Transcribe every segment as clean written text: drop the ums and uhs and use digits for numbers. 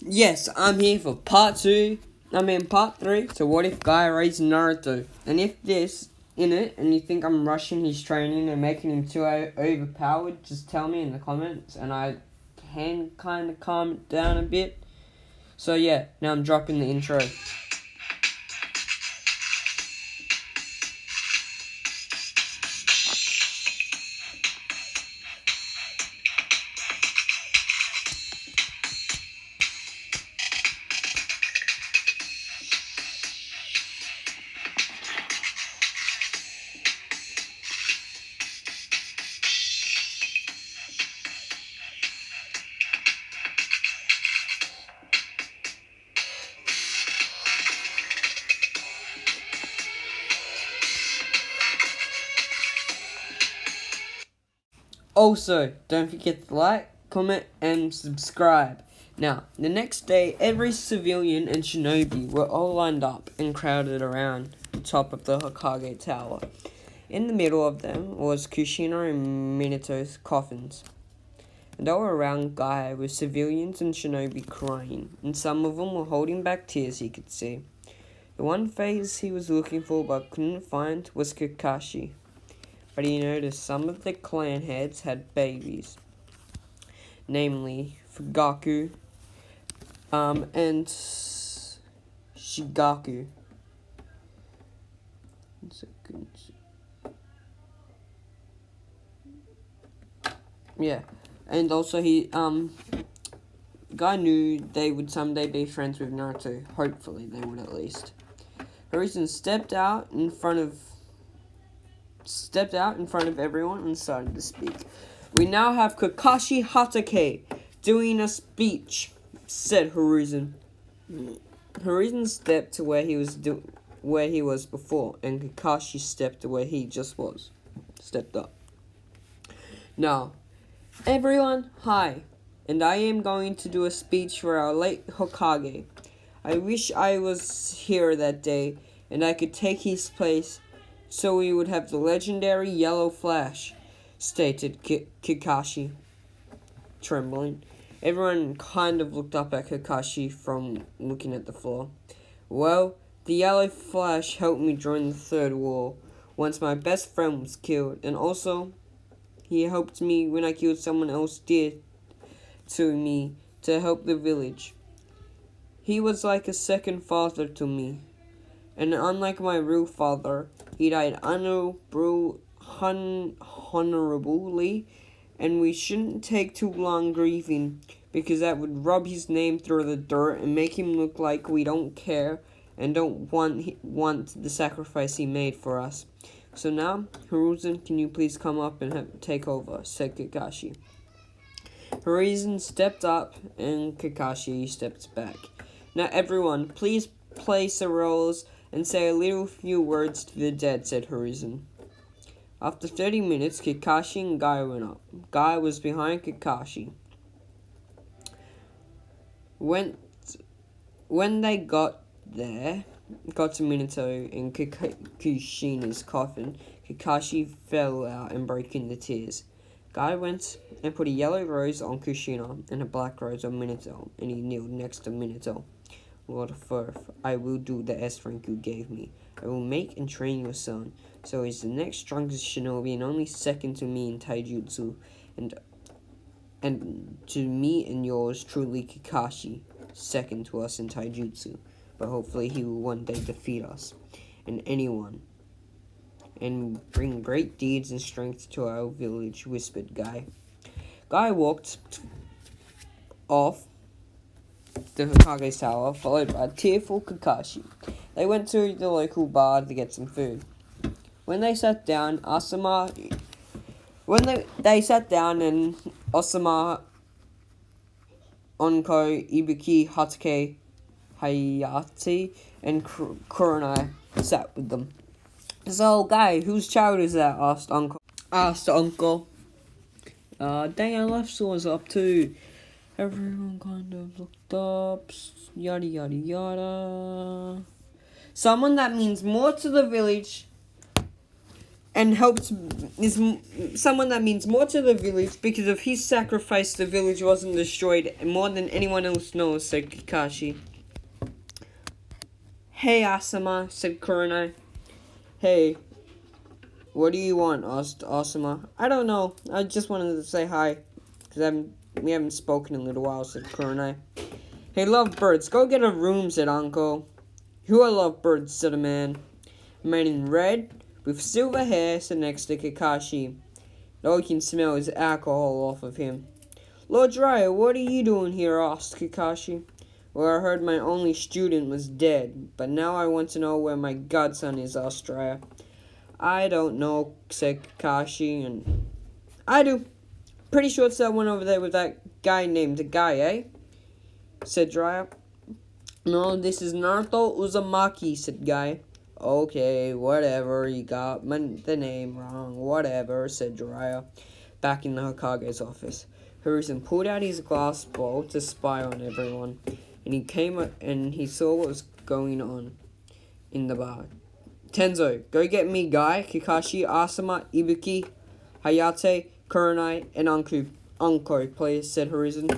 Yes, I'm here for part 3. So what if Guy raised Naruto? And if this in it, and you think I'm rushing his training and making him too overpowered, just tell me in the comments, and I can kind of calm it down a bit. So yeah, now I'm dropping the intro. Also, don't forget to like, comment, and subscribe. Now, the next day, every civilian and shinobi were all lined up and crowded around the top of the Hokage Tower. In the middle of them was Kushina and Minato's coffins. And all around Guy were civilians and shinobi crying, and some of them were holding back tears he could see. The one face he was looking for but couldn't find was Kakashi. But he noticed some of the clan heads had babies, namely Fugaku, and Shigaku. Yeah, and also Guy knew they would someday be friends with Naruto. Hopefully, they would at least. Hiruzen stepped out in front of everyone and started to speak. We now have Kakashi Hatake doing a speech, said Hiruzen. Hiruzen stepped to where he was before, and Kakashi stepped to where he just was. Stepped up. Now, everyone, hi, and I am going to do a speech for our late Hokage. I wish I was here that day, and I could take his place, so we would have the legendary Yellow Flash, stated Kakashi, trembling. Everyone kind of looked up at Kakashi from looking at the floor. Well, the Yellow Flash helped me join the Third War once my best friend was killed, and also he helped me when I killed someone else dear to me to help the village. He was like a second father to me. And unlike my real father, he died honorably, and we shouldn't take too long grieving, because that would rub his name through the dirt and make him look like we don't care and don't want the sacrifice he made for us. So now, Hiruzen, can you please come up and take over, said Kakashi. Hiruzen stepped up, and Kakashi stepped back. Now everyone, please place the roles and say a few words to the dead, said Hiruzen. After 30 minutes, Kakashi and Guy went up. Guy was behind Kakashi. When they got to Minato and Kushina's coffin, Kakashi fell out and broke into tears. Guy went and put a yellow rose on Kushina and a black rose on Minato, and he kneeled next to Minato. Lord of Earth, I will do the S rank you gave me. I will make and train your son, so he's the next strongest shinobi and only second to me in taijutsu, and to me and yours truly Kakashi, second to us in taijutsu, but hopefully he will one day defeat us, and anyone, and bring great deeds and strength to our village, whispered Guy. Guy walked off the Hokage's tower, followed by tearful Kakashi. They went to the local bar to get some food. When they sat down, and Osama Onko, Ibuki, Hatake, Hayate, and Kurenai sat with them. So, Guy, whose child is that? asked Uncle. Dang, I left was up too. Everyone kind of looked up, yada yada yada. Someone that means more to the village and someone that means more to the village because of his sacrifice. The village wasn't destroyed more than anyone else knows," said Kakashi. "Hey, Asuma," said Kurenai. "Hey, what do you want?" asked Asuma. "I don't know. I just wanted to say hi, because we haven't spoken in a little while," said Kurenai. "Hey, lovebirds, go get a room," said Uncle. "Who are lovebirds?" said a man. A man in red, with silver hair, stood next to Kakashi. All you can smell is alcohol off of him. "Lord Jiraiya, what are you doing here?" asked Kakashi. "Well, I heard my only student was dead, but now I want to know where my godson is," asked Jiraiya. "I don't know," said Kakashi, and "I do. Pretty sure it's that one over there with that guy named Guy, eh?" said Jiraiya. "No, this is Naruto Uzumaki," said Guy. "Okay, whatever, you got the name wrong, whatever," said Jiraiya, back in the Hokage's office. Hiruzen pulled out his glass bowl to spy on everyone, and he saw what was going on in the bar. "Tenzo, go get me Guy, Kakashi, Asuma, Ibuki, Hayate, Kurenai, and Anko, please," said Hiruzen.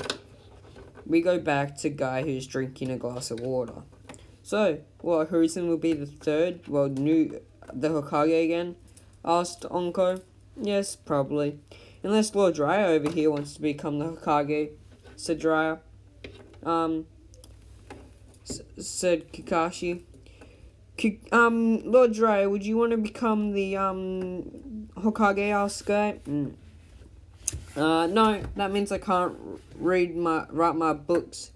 We go back to Guy, who's drinking a glass of water. "So, what, Hiruzen will be the third, the Hokage again?" asked Anko. "Yes, probably. Unless Lord Jiraiya over here wants to become the Hokage," said Jiraiya. Said Kakashi. "Lord Jiraiya, would you want to become the, Hokage?" asked Guy. No, that means I can't write my books.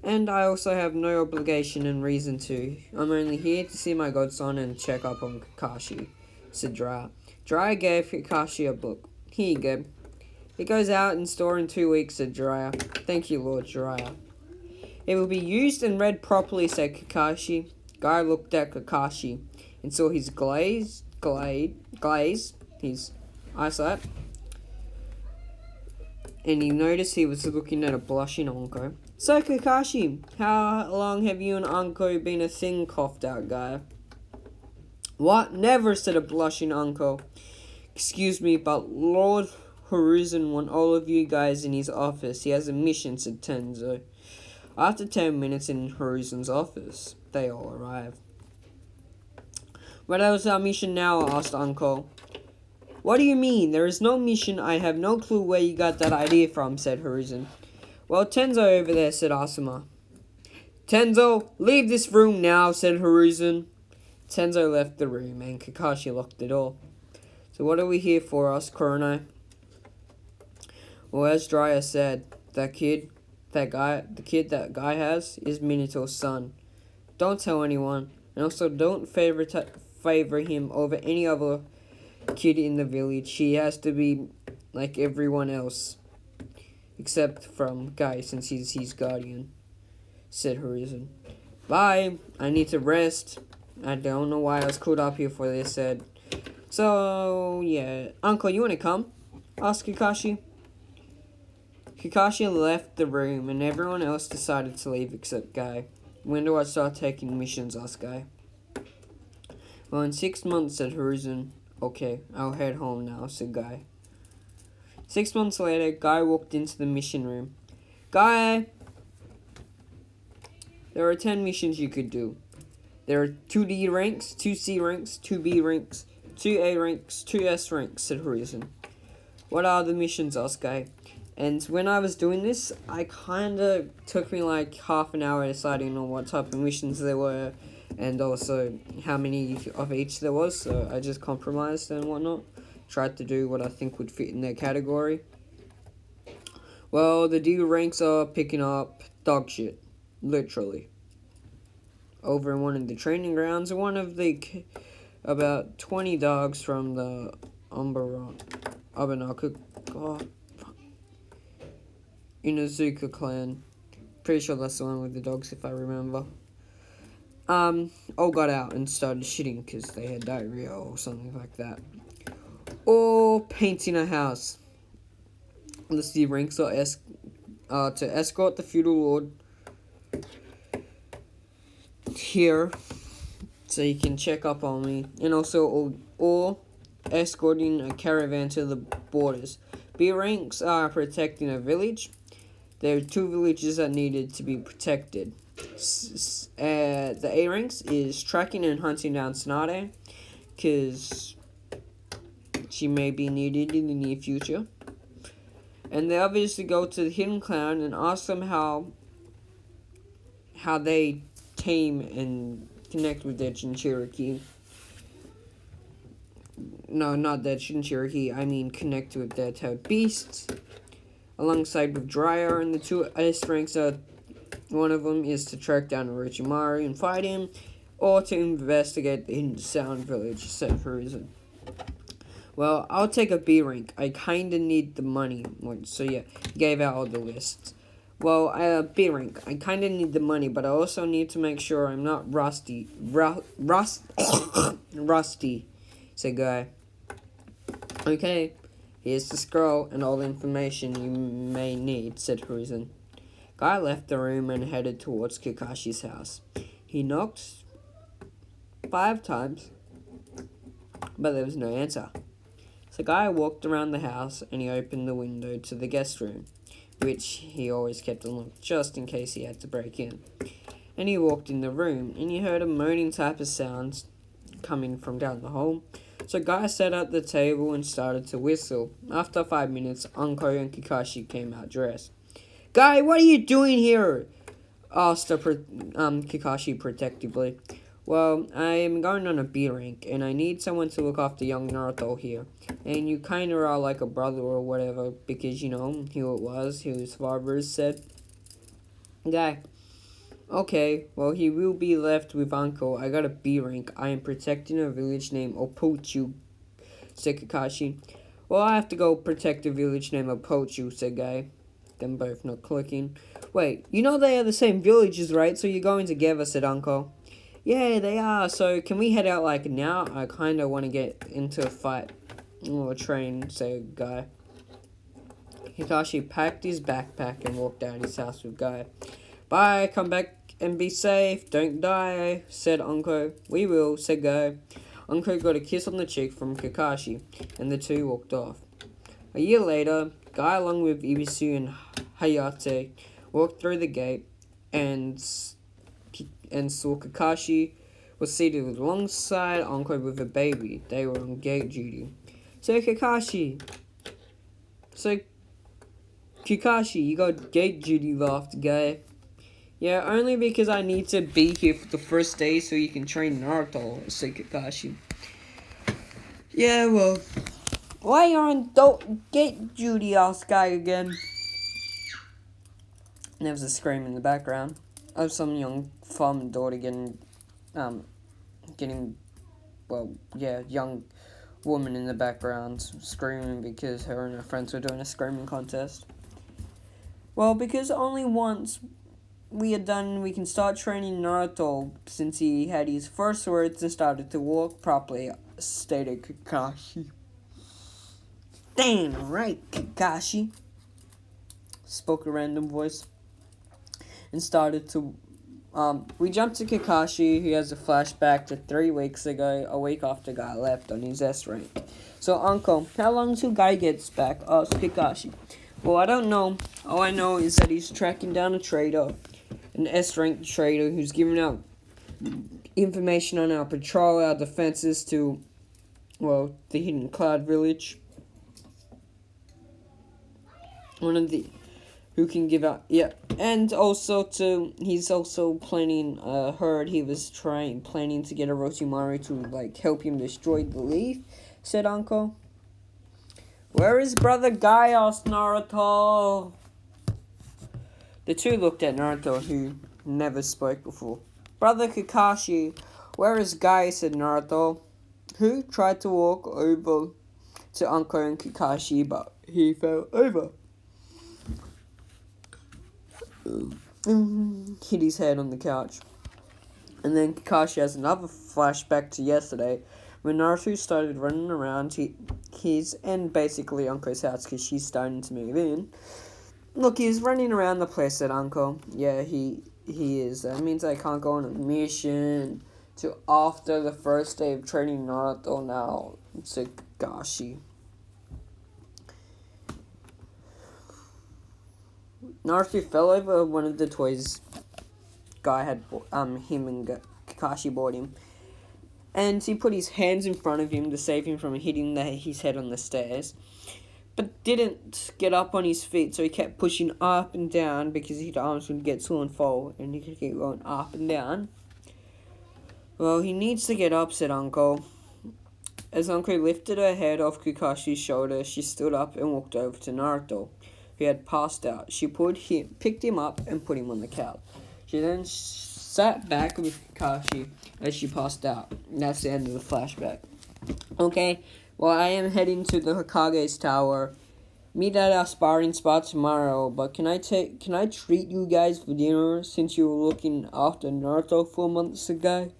And I also have no obligation and reason to. I'm only here to see my godson and check up on Kakashi," said Jiraiya. Jiraiya gave Kakashi a book. "Here you go. It goes out in store in 2 weeks," said Jiraiya. "Thank you, Lord Jiraiya." "It will be used and read properly," said Kakashi. Guy looked at Kakashi and saw his his eyesight, and he noticed he was looking at a blushing Anko. "So, Kakashi, how long have you and Anko been a thing?" coughed out Guy. "What? Never," said a blushing Anko. "Excuse me, but Lord Hiruzen wants all of you guys in his office. He has a mission," said Tenzo. After 10 minutes in Hiruzen's office, they all arrived. "What is our mission now?" asked Anko. "What do you mean? There is no mission. I have no clue where you got that idea from," said Hiruzen. "Well, Tenzo over there," said Asuma. "Tenzo, leave this room now," said Hiruzen. Tenzo left the room, and Kakashi locked the door. "So what are we here for?" asked Kurenai. "Well, as Jiraiya said, the kid that Guy has is Minato's son. Don't tell anyone, and also don't favor him over any other kid in the village. He has to be like everyone else, except from Guy, since he's his guardian," said Hiruzen. "Bye, I need to rest. I don't know why I was called up here for this," said. "So, yeah. Uncle, you want to come?" asked Kakashi. Kakashi left the room, and everyone else decided to leave except Guy. "When do I start taking missions?" asked Guy. "Well, in 6 months," said Hiruzen. "Okay, I'll head home now," said Guy. 6 months later, Guy walked into the mission room. "Guy, there are 10 missions you could do. There are 2D ranks, 2C ranks, 2B ranks, 2A ranks, 2S ranks," said Hiruzen. "What are the missions?" asked Guy. And when I was doing this, I kinda took me like half an hour deciding on what type of missions there were, and also how many of each there was, so I just compromised and whatnot. Tried to do what I think would fit in their category. Well, the D ranks are picking up dog shit. Literally. Over in one of the training grounds, one of the about 20 dogs from the Inuzuka clan. Pretty sure that's the one with the dogs, if I remember. All got out and started shitting because they had diarrhea or something like that. Or painting a house. The C ranks are to escort the feudal lord here, so you can check up on me, and also or escorting a caravan to the borders. B ranks are protecting a village. There are 2 villages that needed to be protected. The A ranks is tracking and hunting down Tsunade, because she may be needed in the near future. And the other is to go to the Hidden Clan and ask them how they tame and connect with their Jinchuriki. No, not that Jinchuriki, I mean connect with their type beasts. Alongside with Dryer, and the 2 S ranks are, one of them is to track down Orochimaru and fight him, or to investigate the Hidden Sound Village, said Hiruzen. Well, I'll take a B rank. I kinda need the money. So yeah, he gave out all the lists. Well, B rank. I kinda need the money, but I also need to make sure I'm not rusty, said Guy. Okay, here's the scroll and all the information you may need, said Hiruzen. Guy left the room and headed towards Kakashi's house. He knocked 5 times, but there was no answer. So Guy walked around the house and he opened the window to the guest room, which he always kept unlocked just in case he had to break in. And he walked in the room and he heard a moaning type of sounds coming from down the hall. So Guy sat at the table and started to whistle. After 5 minutes, Anko and Kakashi came out dressed. Guy, what are you doing here? Asked Kakashi protectively. Well, I am going on a B rank, and I need someone to look after young Naruto here. And you kinda are like a brother or whatever, because, you know, who it was, who his father said. Guy, okay, well, he will be left with Uncle. I got a B rank. I am protecting a village named Opochu, said Kakashi. Well, I have to go protect a village named Opochu, said Guy. Them both not clicking. Wait, you know they are the same villages, right? So you're going together, said Uncle. Yeah, they are. So can we head out like now? I kind of want to get into a fight or train, said Guy. Kakashi packed his backpack and walked out his house with Guy. Bye, come back and be safe. Don't die, said Anko. We will, said Guy. Anko got a kiss on the cheek from Kakashi, and the 2 walked off. A year later, Guy along with Ibisu and Hayate walked through the gate and saw Kakashi was seated alongside Anko with a baby. They were on gate duty. So Kakashi, you got gate duty, laughed Guy. Yeah, only because I need to be here for the first day so you can train Naruto, said Kakashi. Yeah, well, why are you on gate duty, asked Guy again. And there was a scream in the background of some young farm daughter young woman in the background screaming because her and her friends were doing a screaming contest. Well, because only once we are done, we can start training Naruto since he had his first words and started to walk properly, stated Kakashi. Damn right, Kakashi, spoke a random voice. And started to, we jumped to Kakashi, who has a flashback to 3 weeks ago, a week after Guy left on his S rank. So, Uncle, how long till Guy gets back? Asked Kakashi. Well, I don't know. All I know is that he's tracking down a trader, an S rank trader, who's giving out information on our patrol, our defenses to, well, the Hidden Cloud Village. One of the who can give out, yeah, and also he's also planning, heard he was planning to get Orochimaru to, like, help him destroy the leaf, said Anko. Where is brother Guy, asked Naruto. The 2 looked at Naruto, who never spoke before. Brother Kakashi, where is Guy, said Naruto, who tried to walk over to Anko and Kakashi, but he fell over. Hit his head on the couch. And then Kakashi has another flashback to yesterday when Naruto started running around his and basically Anko's house because she's starting to move in. Look, he's running around the place at Anko. Yeah, he is. That means I can't go on a mission to after the first day of training Naruto now. So Kakashi. Naruto fell over one of the toys guy had him and Kakashi bought him. And he put his hands in front of him to save him from hitting his head on the stairs. But didn't get up on his feet, so he kept pushing up and down because his arms would get swollen and fall, and he could keep going up and down. Well, he needs to get up, said Uncle. As Uncle lifted her head off Kakashi's shoulder, she stood up and walked over to Naruto, who had passed out. She picked him up and put him on the couch. She then sat back with Kakashi as she passed out. That's the end of the flashback. Okay, well, I am heading to the Hokage's tower. Meet at our sparring spot tomorrow, but can I treat you guys for dinner since you were looking after Naruto 4 months ago?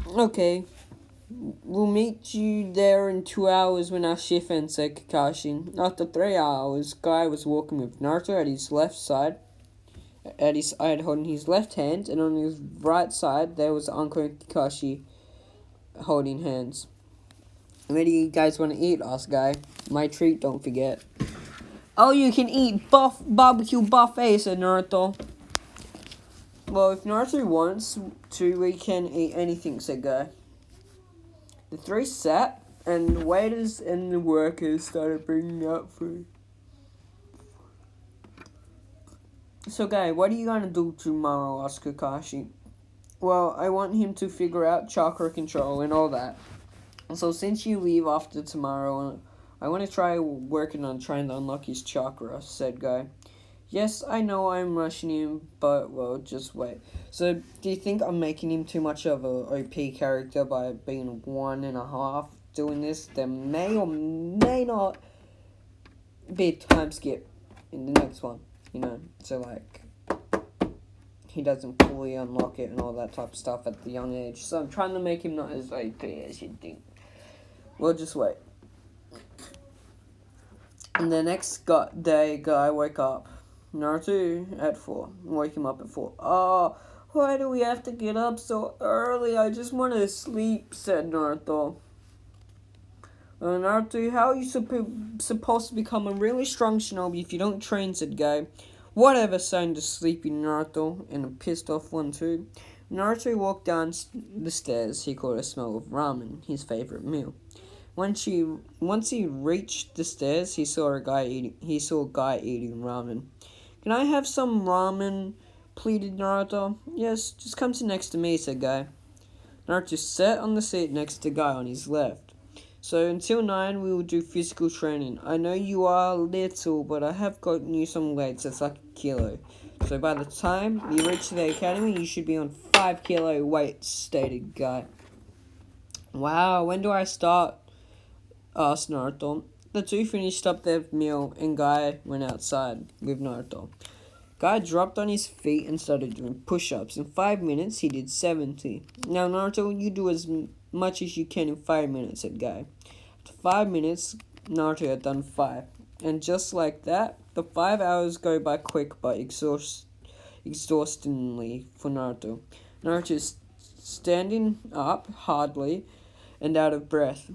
Okay. We'll meet you there in 2 hours when our shift ends, said Kakashi. After 3 hours, Guy was walking with Naruto at his left side, holding his left hand, and on his right side there was Uncle and Kakashi holding hands. Where do you guys want to eat? Asked Guy. My treat, don't forget. Oh, you can eat barbecue buffet, said Naruto. Well, if Naruto wants to, we can eat anything, said Guy. The three sat, and the waiters and the workers started bringing out food. So, Guy, what are you going to do tomorrow? Asked Kakashi. Well, I want him to figure out chakra control and all that. So, since you leave after tomorrow, I want to try working on trying to unlock his chakra, said Guy. Yes, I know I'm rushing him, but, well, just wait. So, do you think I'm making him too much of a OP character by being 1.5 doing this? There may or may not be a time skip in the next one, so, like, he doesn't fully unlock it and all that type of stuff at the young age. So, I'm trying to make him not as OP as you think. Well, just wait. And the next day, Guy woke up. Naruto at 4. Wake him up at 4. Oh, why do we have to get up so early? I just want to sleep, said Naruto. Naruto, how are you supposed to become a really strong shinobi if you don't train, said Guy. Whatever, sounded sleepy Naruto, and a pissed off one too. Naruto walked down the stairs. He caught a smell of ramen, his favorite meal. Once he reached the stairs, he saw a guy eating ramen. Can I have some ramen? Pleaded Naruto. Yes, just come sit next to me, said Guy. Naruto sat on the seat next to Guy on his left. So until 9, we will do physical training. I know you are little, but I have gotten you some weights that's like a kilo. So by the time you reach the academy, you should be on 5 kilo weights, stated Guy. Wow, when do I start? Asked Naruto. The two finished up their meal and Guy went outside with Naruto. Guy dropped on his feet and started doing push-ups. In 5 minutes, he did 70. Now, Naruto, you do as much as you can in 5 minutes, said Guy. After 5 minutes, Naruto had done 5. And just like that, the 5 hours go by quick but exhaustingly for Naruto. Naruto's standing up hardly and out of breath,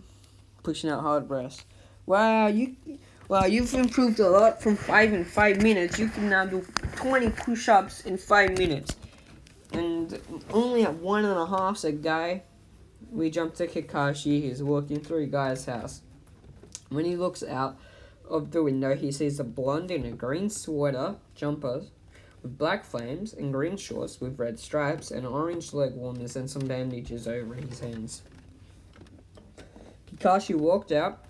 pushing out hard breaths. Wow, you've improved a lot from 5 in 5 minutes. You can now do 20 push-ups in 5 minutes. And only at 1.5, said Guy. We jump to Kakashi. He's walking through Guy's house. When he looks out of the window, he sees a blonde in a green jumper with black flames and green shorts with red stripes and orange leg warmers and some bandages over his hands. Kakashi walked out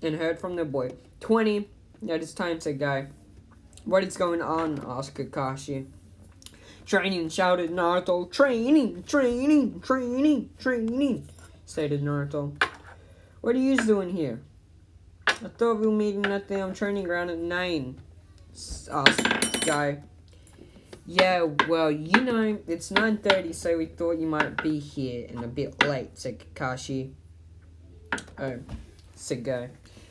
and heard from the boy. 20. That is time, said Guy. What is going on? Asked Kakashi. Training, shouted Naruto. Training, stated Naruto. What are you doing here? I thought we were meeting at the training ground at 9, asked Guy. Yeah, well, it's 9:30, so we thought you might be here and a bit late, said Kakashi. Oh, said Guy.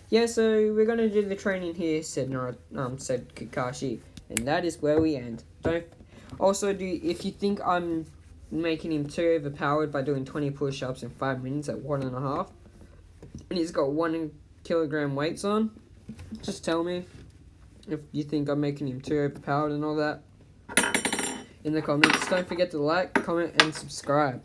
Yeah, so we're gonna do the training here, said Kakashi, and that is where we end. If you think I'm making him too overpowered by doing 20 push-ups in 5 minutes at 1.5, and he's got 1 kilogram weights on, just tell me if you think I'm making him too overpowered and all that in the comments. Don't forget to like, comment, and subscribe.